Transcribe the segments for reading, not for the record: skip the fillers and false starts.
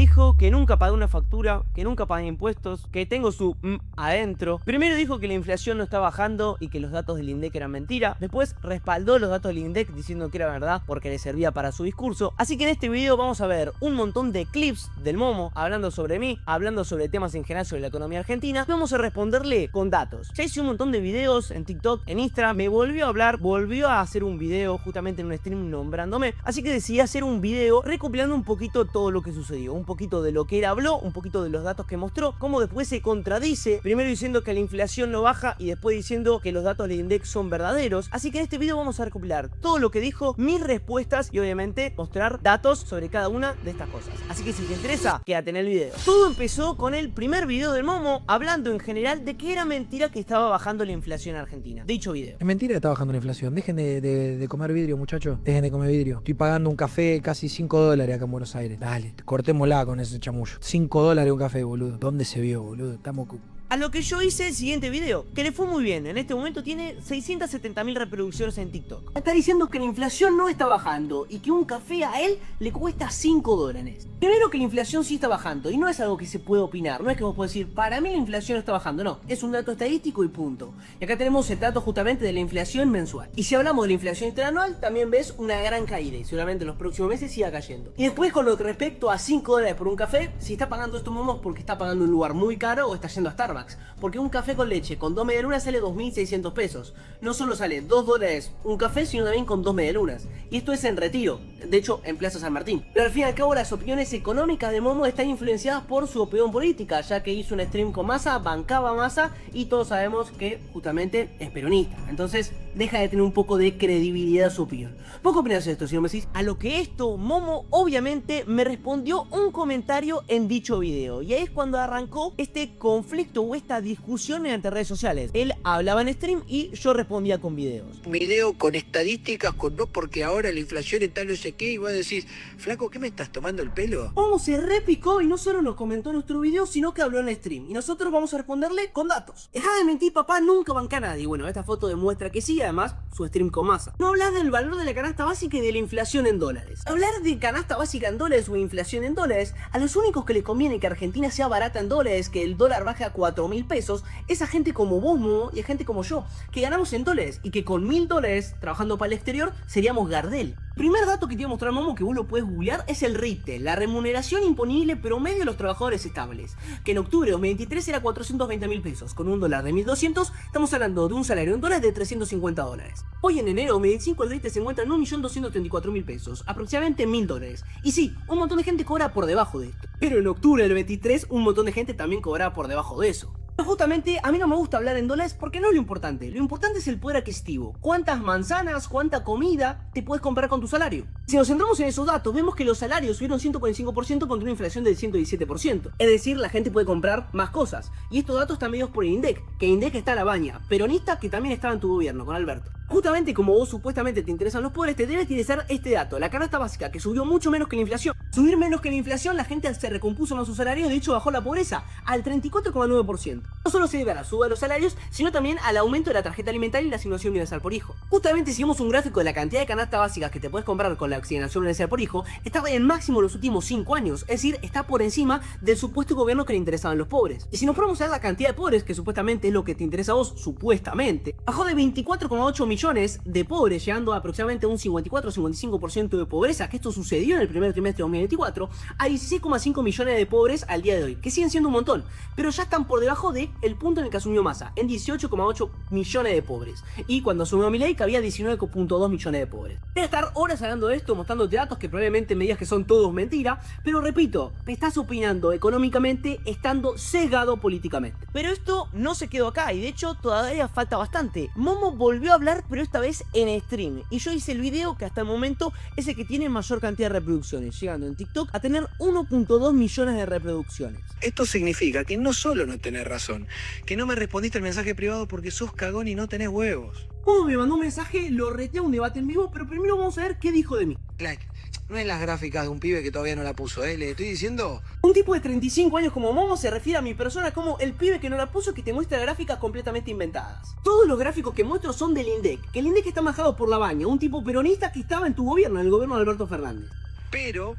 dijo que nunca pagué una factura, que nunca pagué impuestos, que tengo su adentro. Primero dijo que la inflación no está bajando y que los datos del INDEC eran mentira. Después respaldó los datos del INDEC diciendo que era verdad porque le servía para su discurso. Así que en este video vamos a ver un montón de clips del Momo hablando sobre mí, hablando sobre temas en general sobre la economía argentina. Vamos a responderle con datos. Ya hice un montón de videos en TikTok, en Instagram. Me volvió a hablar, volvió a hacer un video justamente en un stream nombrándome. Así que decidí hacer un video recopilando un poquito todo lo que sucedió. Un poquito de lo que él habló, un poquito de los datos que mostró, cómo después se contradice. Primero diciendo que la inflación no baja y después diciendo que los datos del INDEC son verdaderos. Así que en este video vamos a recopilar todo lo que dijo, mis respuestas y obviamente mostrar datos sobre cada una de estas cosas. Así que si te interesa, quédate en el video. Todo empezó con el primer video del Momo hablando en general de que era mentira que estaba bajando la inflación en Argentina. Dicho video. Es mentira que está bajando la inflación. Dejen de comer vidrio, muchachos. Dejen de comer vidrio. Estoy pagando un café casi $5 acá en Buenos Aires. Dale, cortémosla con ese chamullo. $5 un café, boludo. ¿Dónde se vio, boludo? Estamos... A lo que yo hice el siguiente video, que le fue muy bien. En este momento tiene 670.000 reproducciones en TikTok. Está diciendo que la inflación no está bajando y que un café a él le cuesta $5. Primero que la inflación sí está bajando y no es algo que se puede opinar. No es que vos podés decir, para mí la inflación está bajando. No, es un dato estadístico y punto. Y acá tenemos el dato justamente de la inflación mensual. Y si hablamos de la inflación interanual, también ves una gran caída y seguramente en los próximos meses siga cayendo. Y después con lo que respecto a $5 por un café, si está pagando estos momos porque está pagando en un lugar muy caro o está yendo a Starbucks. Porque un café con leche con 2 medialunas sale 2.600 pesos. No solo sale $2 un café, sino también con 2 medialunas. Y esto es en Retiro, de hecho en Plaza San Martín. Pero al fin y al cabo las opiniones económicas de Momo están influenciadas por su opinión política, ya que hizo un stream con Massa, bancaba a Massa y todos sabemos que justamente es peronista. Entonces deja de tener un poco de credibilidad su opinión. ¿Vos qué opinás de esto, señor Messi? A lo que esto, Momo obviamente me respondió un comentario en dicho video. Y ahí es cuando arrancó este conflicto o esta discusión entre redes sociales. Él hablaba en stream y yo respondía con videos. Video con estadísticas, con no, porque ahora la inflación está no sé qué, y vos decís, flaco, ¿qué me estás tomando el pelo? Momo se repicó y no solo nos comentó nuestro video, sino que habló en stream. Y nosotros vamos a responderle con datos. Deja de mentir, papá, nunca banca a nadie. Bueno, esta foto demuestra que sí, además, su stream con Massa. No hablas del valor de la canasta básica y de la inflación en dólares. Hablar de canasta básica en dólares o inflación en dólares, a los únicos que les conviene que Argentina sea barata en dólares, que el dólar baje a 4.000 pesos, es a gente como vos, Momo, y a gente como yo, que ganamos en dólares y que con $1.000 trabajando para el exterior seríamos Gardel. Primer dato que te voy a mostrar, Momo, que vos lo puedes googlear, es el RIPTE, la remuneración imponible promedio de los trabajadores estables, que en octubre de 2023 era 420.000 pesos. Con un dólar de 1.200 estamos hablando de un salario en dólares de $350. Hoy en enero de 2025 el RIPTE se encuentra en 1.234.000 pesos, aproximadamente $1.000. Y sí, un montón de gente cobra por debajo de esto. Pero en octubre del 23 un montón de gente también cobraba por debajo de eso. Pero justamente a mí no me gusta hablar en dólares porque no es lo importante. Lo importante es el poder adquisitivo. ¿Cuántas manzanas, cuánta comida te puedes comprar con tu salario? Si nos centramos en esos datos, vemos que los salarios subieron 145% contra una inflación del 117%. Es decir, la gente puede comprar más cosas. Y estos datos están medidos por el INDEC, que INDEC está a la baña, peronista, que también estaba en tu gobierno, con Alberto. Justamente como vos supuestamente te interesan los pobres, te debe interesar este dato, la canasta básica, que subió mucho menos que la inflación. Subir menos que la inflación, la gente se recompuso más su salario, de hecho bajó la pobreza al 34,9%. No solo se debe a la suba de los salarios, sino también al aumento de la tarjeta alimentaria y la asignación universal por hijo. Justamente si vemos un gráfico de la cantidad de canastas básicas que te puedes comprar con la asignación universal por hijo, está en máximo los últimos 5 años, es decir, está por encima del supuesto gobierno que le interesaban los pobres. Y si nos ponemos a ver la cantidad de pobres, que supuestamente es lo que te interesa a vos, supuestamente, bajó de 24,8 millones de pobres, llegando a aproximadamente un 54-55% de pobreza, que esto sucedió en el primer trimestre de 2024, a 16,5 millones de pobres al día de hoy, que siguen siendo un montón, pero ya están por debajo del punto en el que asumió Massa, en 18,8 millones de pobres, y cuando asumió Milei que había 19,2 millones de pobres. Voy a estar horas hablando de esto, mostrándote datos que probablemente me digas que son todos mentira, pero repito, me estás opinando económicamente estando sesgado políticamente. Pero esto no se quedó acá, y de hecho todavía falta bastante. Momo volvió a hablar, pero esta vez en stream, y yo hice el video que hasta el momento es el que tiene mayor cantidad de reproducciones, llegando en TikTok a tener 1,2 millones de reproducciones. Esto significa que no solo no tenés razón, que no me respondiste el mensaje privado porque sos cagón y no tenés huevos. Momo me mandó un mensaje, lo reté a un debate en vivo, pero primero vamos a ver qué dijo de mí. Like, no es las gráficas de un pibe que todavía no la puso, le estoy diciendo. Un tipo de 35 años como Momo se refiere a mi persona como el pibe que no la puso, que te muestra gráficas completamente inventadas. Todos los gráficos que muestro son del INDEC, que el INDEC está manejado por La Baña, un tipo peronista que estaba en tu gobierno, en el gobierno de Alberto Fernández. Pero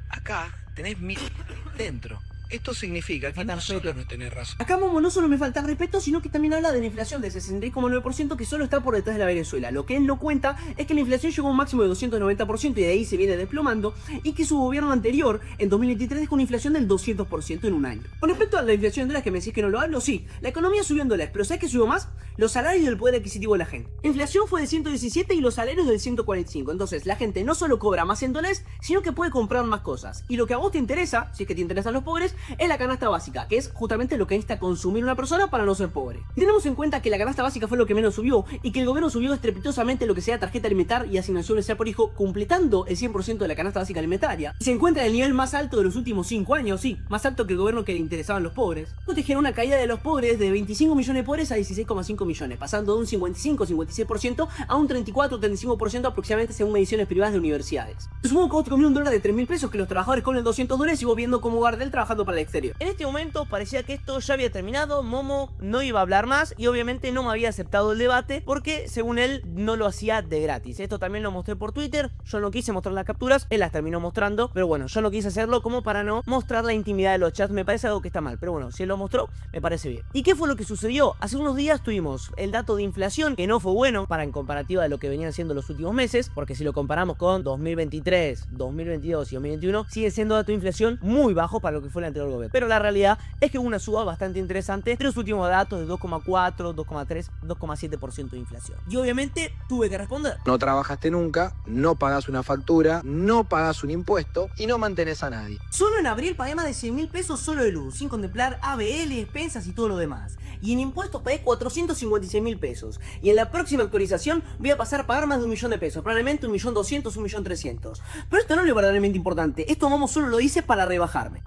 acá tenés 1000 dentro. Esto significa que no solo no tenés razón. Acá Momo no solo me falta el respeto, sino que también habla de la inflación del 66,9% que solo está por detrás de la Venezuela. Lo que él no cuenta es que la inflación llegó a un máximo de 290% y de ahí se viene desplomando, y que su gobierno anterior, en 2023, dejó una inflación del 200% en un año. Con respecto a la inflación en dólares, que me decís que no lo hablo, sí, la economía subió en dólares, pero ¿sabes qué subió más? Los salarios y el poder adquisitivo de la gente. La inflación fue de 117 y los salarios del 145. Entonces la gente no solo cobra más en dólares, sino que puede comprar más cosas. Y lo que a vos te interesa, si es que te interesan los pobres, es la canasta básica, que es justamente lo que necesita consumir una persona para no ser pobre. Y tenemos en cuenta que la canasta básica fue lo que menos subió, y que el gobierno subió estrepitosamente lo que sea tarjeta alimentaria y asignación universal por hijo, completando el 100% de la canasta básica alimentaria. Y se encuentra en el nivel más alto de los últimos 5 años, sí, más alto que el gobierno que le interesaban los pobres. Esto te genera una caída de los pobres de 25 millones de pobres a 16,5 millones, pasando de un 55-56% a un 34-35% aproximadamente según mediciones privadas de universidades. Supongo que vos te comí un dólar de 3.000 pesos, que los trabajadores comen $200 y vos viendo cómo Gardel trabajando para el exterior. En este momento parecía que esto ya había terminado, Momo no iba a hablar más y obviamente no me había aceptado el debate porque según él no lo hacía de gratis. Esto también lo mostré por Twitter, yo no quise mostrar las capturas, él las terminó mostrando, pero bueno, yo no quise hacerlo como para no mostrar la intimidad de los chats, me parece algo que está mal, pero bueno, si él lo mostró, me parece bien. ¿Y qué fue lo que sucedió? Hace unos días tuvimos el dato de inflación, que no fue bueno para en comparativa de lo que venían siendo los últimos meses, porque si lo comparamos con 2023, 2022 y 2021, sigue siendo dato de inflación muy bajo para lo que fue el anterior gobierno. Pero la realidad es que hubo una suba bastante interesante de los últimos datos de 2,4, 2,3, 2,7% de inflación. Y obviamente tuve que responder. No trabajaste nunca, no pagás una factura, no pagás un impuesto y no mantenés a nadie. Solo en abril pagué más de 100.000 pesos solo de luz, sin contemplar ABL, expensas y todo lo demás. Y en impuestos pagué 456.000 pesos. Y en la próxima actualización voy a pasar a pagar más de 1.000.000 de pesos, probablemente 1.200.000, 1.300.000. Pero esto no es lo verdaderamente importante, esto Momo solo lo hice para rebajarme.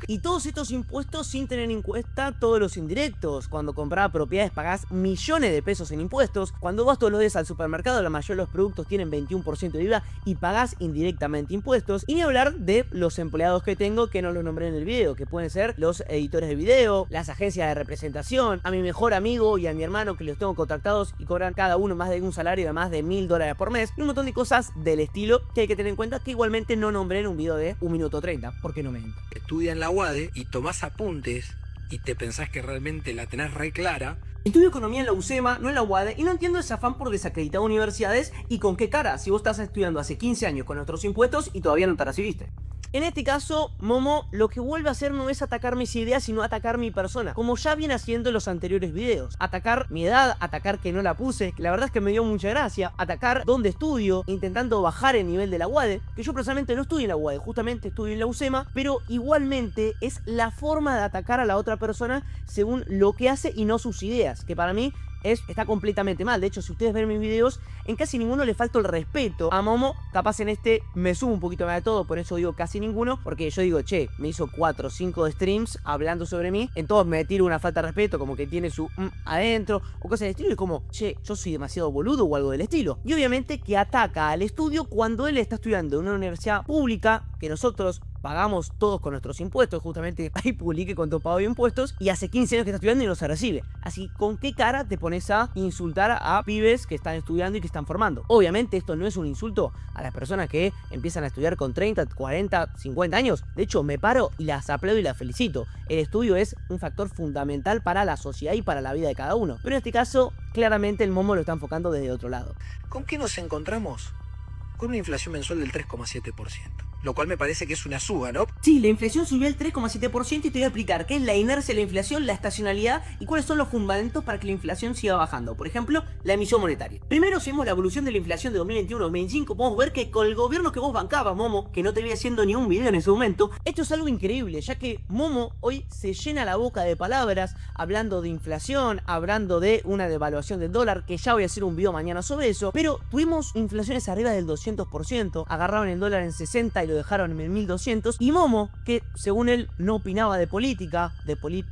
Y todos estos impuestos sin tener en cuenta todos los indirectos. Cuando compraba propiedades pagás millones de pesos en impuestos. Cuando vas todos los días al supermercado, la mayoría de los productos tienen 21% de IVA y pagás indirectamente impuestos. Y ni hablar de los empleados que tengo, que no los nombré en el video, que pueden ser los editores de video, las agencias de representación, a mi mejor amigo y a mi hermano que los tengo contactados y cobran cada uno más de un salario de más de $1.000 por mes, y un montón de cosas del estilo que hay que tener en cuenta, que igualmente no nombré en un video de 1 minuto 30, porque no me entra. Estudia en la UADE y tomás apuntes y te pensás que realmente la tenés re clara. Estudio economía en la UCEMA, no en la UADE, y no entiendo ese afán por desacreditar universidades y con qué cara, si vos estás estudiando hace 15 años con nuestros impuestos y todavía no te recibiste. En este caso, Momo lo que vuelve a hacer no es atacar mis ideas, sino atacar mi persona, como ya viene haciendo en los anteriores videos. Atacar mi edad, atacar que no la puse, que la verdad es que me dio mucha gracia. Atacar dónde estudio, intentando bajar el nivel de la UADE, que yo personalmente no estudio en la UADE, justamente estudio en la UCEMA, pero igualmente es la forma de atacar a la otra persona según lo que hace y no sus ideas, que para mí está completamente mal. De hecho, si ustedes ven mis videos, en casi ninguno le falta el respeto a Momo. Capaz en este me subo un poquito más de todo, por eso digo casi ninguno, porque yo digo, che, me hizo 4 o 5 streams hablando sobre mí, en todos me tiro una falta de respeto, como que tiene su adentro, o cosas del estilo, y como, che, yo soy demasiado boludo o algo del estilo. Y obviamente que ataca al estudio cuando él está estudiando en una universidad pública, que nosotros pagamos todos con nuestros impuestos, justamente ahí publiqué cuánto pago de impuestos, y hace 15 años que está estudiando y no se recibe. Así, ¿con qué cara te pones a insultar a pibes que están estudiando y que están formando? Obviamente esto no es un insulto a las personas que empiezan a estudiar con 30, 40, 50 años. De hecho, me paro y las aplaudo y las felicito. El estudio es un factor fundamental para la sociedad y para la vida de cada uno. Pero en este caso, claramente el Momo lo está enfocando desde otro lado. ¿Con qué nos encontramos? Con una inflación mensual del 3,7%. Lo cual me parece que es una suba, ¿no? Sí, la inflación subió el 3,7% y te voy a explicar qué es la inercia de la inflación, la estacionalidad y cuáles son los fundamentos para que la inflación siga bajando. Por ejemplo, la emisión monetaria. Primero, si vemos la evolución de la inflación de 2021-2025, podemos ver que con el gobierno que vos bancabas, Momo, que no te vi haciendo ni un video en ese momento, esto es algo increíble, ya que Momo hoy se llena la boca de palabras hablando de inflación, hablando de una devaluación del dólar, que ya voy a hacer un video mañana sobre eso, pero tuvimos inflaciones arriba del 200%, agarraron el dólar en 60 y lo dejaron en 1200, y Momo, que según él no opinaba de política,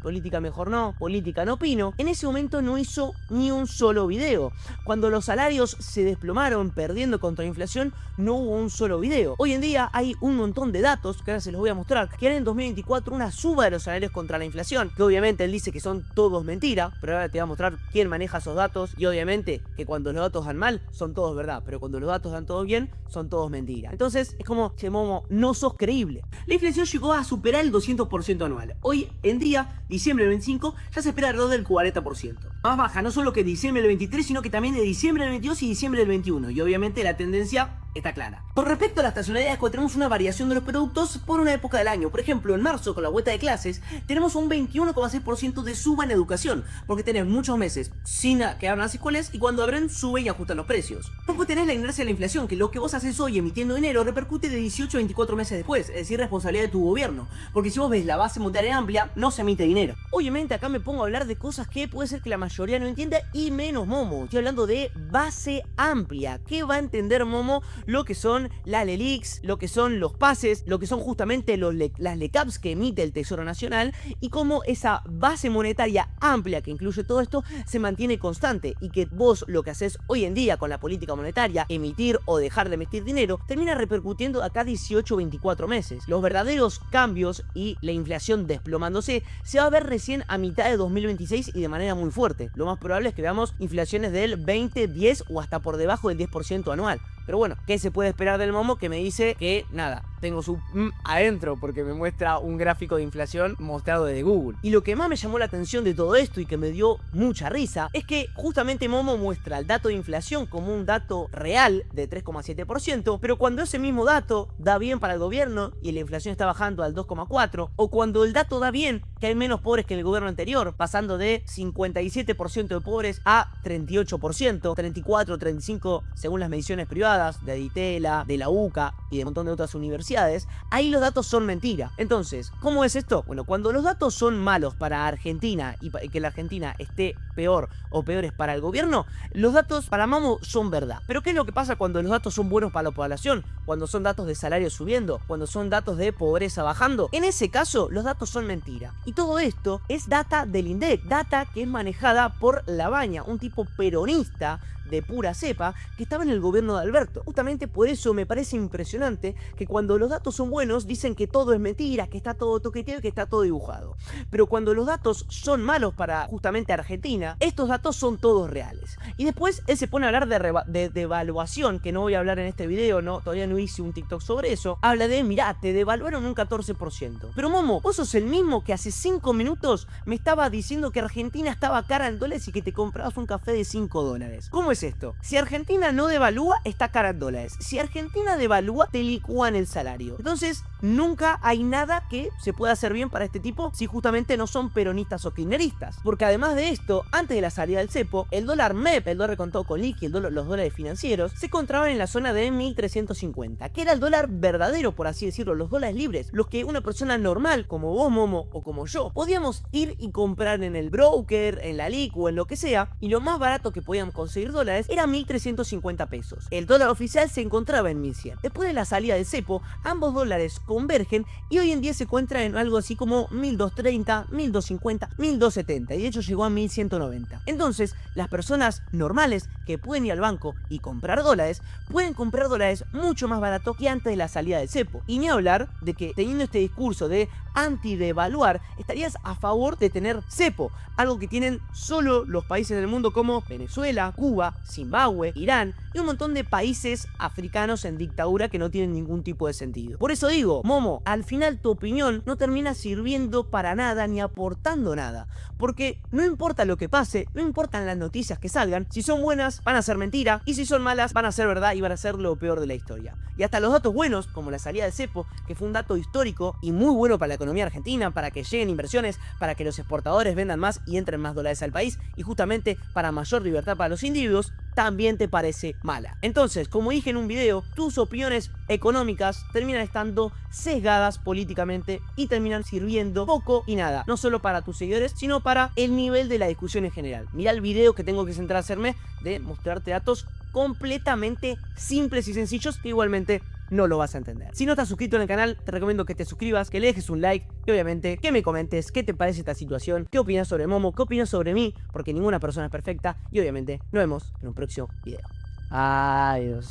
política mejor no, política no opino, en ese momento no hizo ni un solo video. Cuando los salarios se desplomaron perdiendo contra la inflación, no hubo un solo video. Hoy en día hay un montón de datos, que ahora se los voy a mostrar, que eran en 2024 una suba de los salarios contra la inflación, que obviamente él dice que son todos mentira, pero ahora te voy a mostrar quién maneja esos datos, y obviamente que cuando los datos dan mal, son todos verdad, pero cuando los datos dan todo bien, son todos mentira. Entonces es como, che, Momo, como no sos creíble. La inflación llegó a superar el 200% anual. Hoy en día, diciembre del 25, ya se espera alrededor del 40%. Más baja no solo que diciembre del 23, sino que también de diciembre del 22 y diciembre del 21. Y obviamente la tendencia está clara. Con respecto a la estacionalidad, tenemos una variación de los productos por una época del año. Por ejemplo, en marzo, con la vuelta de clases, tenemos un 21,6% de suba en educación, porque tenés muchos meses sin que abran las escuelas y cuando abren suben y ajustan los precios. Tampoco tenés la inercia de la inflación, que lo que vos haces hoy emitiendo dinero repercute de 18 a 24 meses después, es decir, responsabilidad de tu gobierno, porque si vos ves la base monetaria amplia, no se emite dinero. Obviamente acá me pongo a hablar de cosas que puede ser que la mayoría no entienda y menos Momo. Estoy hablando de base amplia. ¿Qué va a entender Momo? Lo que son las LELIQs, lo que son los pases, lo que son justamente las LECAPs que emite el Tesoro Nacional y cómo esa base monetaria amplia que incluye todo esto se mantiene constante y que vos lo que haces hoy en día con la política monetaria, emitir o dejar de emitir dinero, termina repercutiendo acá 18 o 24 meses. Los verdaderos cambios y la inflación desplomándose se va a ver recién a mitad de 2026 y de manera muy fuerte. Lo más probable es que veamos inflaciones del 20, 10 o hasta por debajo del 10% anual. Pero bueno, ¿qué se puede esperar del Momo? Que me dice que nada, tengo su adentro porque me muestra un gráfico de inflación mostrado desde Google. Y lo que más me llamó la atención de todo esto y que me dio mucha risa es que justamente Momo muestra el dato de inflación como un dato real de 3,7%, pero cuando ese mismo dato da bien para el gobierno y la inflación está bajando al 2,4%, o cuando el dato da bien que hay menos pobres que en el gobierno anterior, pasando de 57% de pobres a 38%, 34, 35% según las mediciones privadas de Ditela, de la UCA y de un montón de otras universidades, ahí los datos son mentira. Entonces, ¿cómo es esto? Bueno, cuando los datos son malos para Argentina y que la Argentina esté peor o peores para el gobierno, los datos para Momo son verdad. Pero ¿qué es lo que pasa cuando los datos son buenos para la población? Cuando son datos de salario subiendo, cuando son datos de pobreza bajando. En ese caso, los datos son mentira. Y todo esto es data del INDEC, data que es manejada por Labaña, un tipo peronista de pura cepa que estaba en el gobierno de Alberto. Justamente por eso me parece impresionante que cuando los datos son buenos dicen que todo es mentira, que está todo toqueteado y que está todo dibujado. Pero cuando los datos son malos para justamente Argentina, estos datos son todos reales. Y después él se pone a hablar de devaluación, que no voy a hablar en este video, no, todavía no hice un TikTok sobre eso. Habla de, mirá, te devaluaron un 14%. Pero Momo, vos sos el mismo que hace 5 minutos me estaba diciendo que Argentina estaba cara en dólares y que te comprabas un café de $5. ¿Cómo es esto? Si Argentina no devalúa, está cara en dólares. Si Argentina devalúa, te licúan el salario. Entonces, nunca hay nada que se pueda hacer bien para este tipo si justamente no son peronistas o kirchneristas. Porque además de esto, antes de la salida del cepo, el dólar MEP, el dólar contado con liqui, los dólares financieros, se encontraban en la zona de 1350, que era el dólar verdadero, por así decirlo, los dólares libres, los que una persona normal, como vos, Momo, o como yo, podíamos ir y comprar en el broker, en la LIC o en lo que sea, y lo más barato que podíamos conseguir dólares era 1350 pesos. El dólar oficial se encontraba en 1100. Después de la salida del cepo, ambos dólares convergen y hoy en día se encuentra en algo así como 1230, 1250, 1270 y de hecho llegó a 1190. Entonces, las personas normales que pueden ir al banco y comprar dólares, pueden comprar dólares mucho más barato que antes de la salida del cepo. Y ni hablar de que teniendo este discurso de antidevaluar, estarías a favor de tener cepo, algo que tienen solo los países del mundo como Venezuela, Cuba, Zimbabue, Irán y un montón de países africanos en dictadura que no tienen ningún tipo de sentido. Por eso digo, Momo, al final tu opinión no termina sirviendo para nada ni aportando nada, porque no importa lo que pase, no importan las noticias que salgan, si son buenas van a ser mentira y si son malas van a ser verdad y van a ser lo peor de la historia. Y hasta los datos buenos, como la salida del cepo, que fue un dato histórico y muy bueno para la economía argentina, para que lleguen inversiones, para que los exportadores vendan más y entren más dólares al país y justamente para mayor libertad para los individuos, también te parece mala. Entonces, como dije en un video, tus opiniones económicas terminan estando sesgadas políticamente y terminan sirviendo poco y nada, no solo para tus seguidores, sino para el nivel de la discusión en general. Mira el video que tengo que centrar a hacerme de mostrarte datos completamente simples y sencillos que igualmente no lo vas a entender. Si no estás suscrito en el canal, te recomiendo que te suscribas, que le dejes un like y obviamente que me comentes qué te parece esta situación, qué opinas sobre Momo, qué opinas sobre mí, porque ninguna persona es perfecta y obviamente nos vemos en un próximo video. Adiós.